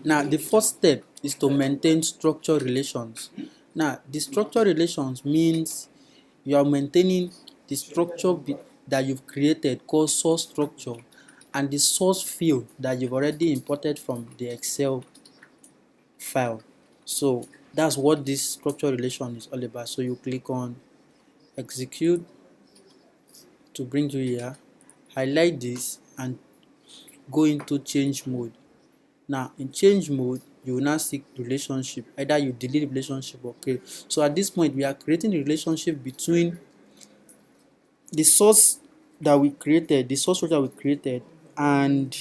Now the first step is to maintain structure relations. Now the structure relations means you are maintaining the structure that you've created called source structure and the source field that you've already imported from the Excel file. So that's what this structure relation is all about. So you click on execute to bring you here, highlight this and go into change mode. Now in change mode, you will now seek relationship. Either you delete the relationship or create. So at this point, we are creating a relationship between the source that we created, the source structure we created, and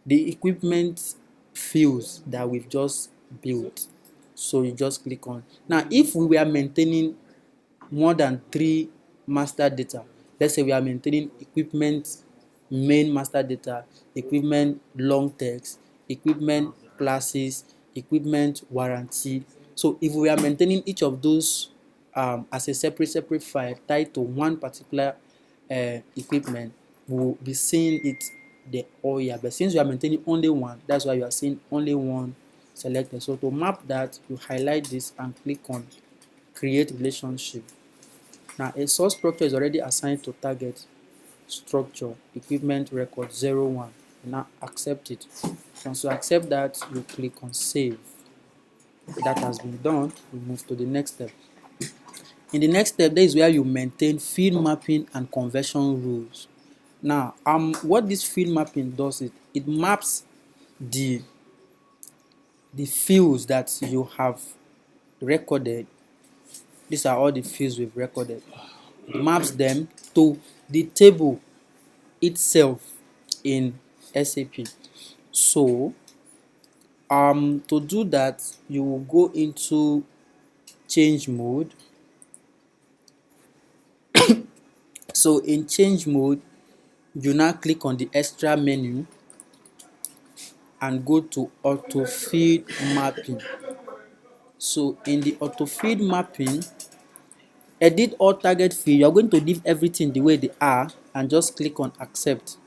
the equipment fields that we've just built. So you just click on. Now, if we were maintaining more than 3 master data, let's say we are maintaining equipment main master data, equipment long text, equipment classes, equipment warranty. So if we are maintaining each of those as a separate file tied to one particular equipment, we will be seeing it the whole year. But since you are maintaining only one, that's why you are seeing only one selected. So to map that, you highlight this and click on create relationship. Now a source structure is already assigned to target structure equipment record 01. Now accept it. Once you accept that, you click on save. That has been done. We move to the next step. In the next step, there is where you maintain field mapping and conversion rules. Now, what this field mapping does is it maps the fields that you have recorded. These are all the fields we've recorded. It maps them to the table itself in SAP. So, to do that, you will go into change mode. So in change mode, you now click on the extra menu and go to auto field mapping. So in the auto field mapping, edit all target field. You are going to leave everything the way they are and just click on accept.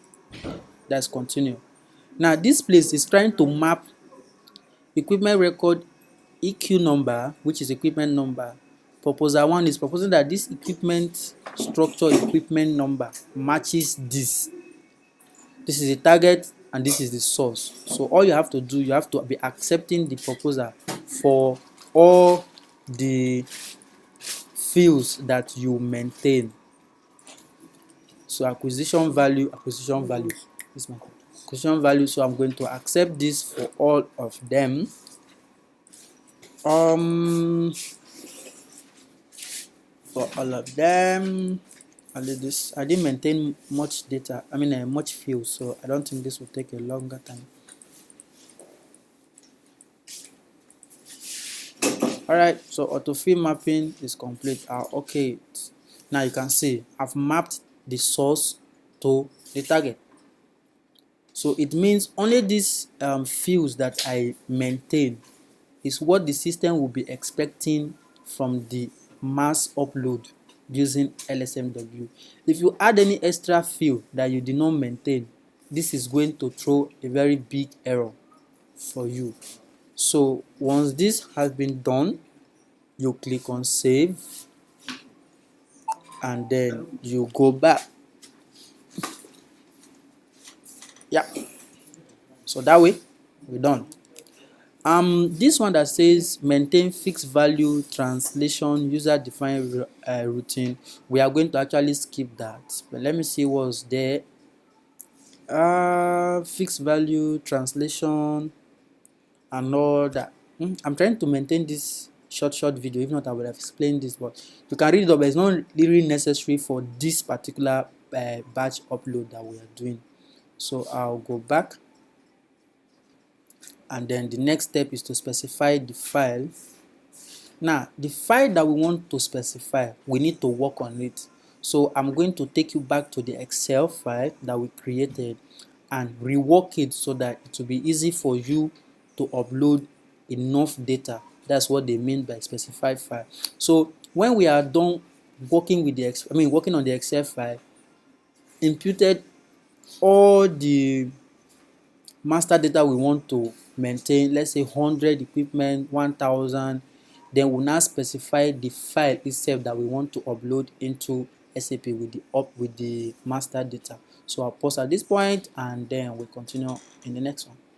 That's continue. Now this place is trying to map equipment record EQ number, which is equipment number. Proposal 1 is proposing that this equipment structure equipment number matches this. This is the target and this is the source. So all you have to do, you have to be accepting the proposal for all the fields that you maintain. So acquisition value. This is my acquisition value. So I'm going to accept this for all of them. For all of them, I didn't maintain much data. Much fields, so I don't think this will take a longer time. Alright, so autofill mapping is complete. Okay, now you can see I've mapped the source to the target. So it means only these fields that I maintain is what the system will be expecting from the mass upload using Lsmw. If you add any extra field that you did not maintain, this is going to throw a very big error for you. So once this has been done, you click on save and then you go back. Yeah, so that way we're done. This one that says maintain fixed value translation user defined routine, we are going to actually skip that, but let me see what's there. Fixed value translation and all that. I'm trying to maintain this short video. If not, I would have explained this, but you can read it up, but it's not really necessary for this particular batch upload that we are doing. So I'll go back, and then the next step is to specify the file. Now the file that we want to specify, we need to work on it. So I'm going to take you back to the Excel file that we created and rework it so that it will be easy for you to upload enough data. That's what they mean by specified file. So when we are done working with the working on the Excel file, imputed all the master data we want to maintain, let's say 100 equipment, 1000, then we'll now specify the file itself that we want to upload into SAP with the master data. So I'll pause at this point and then we'll continue in the next one.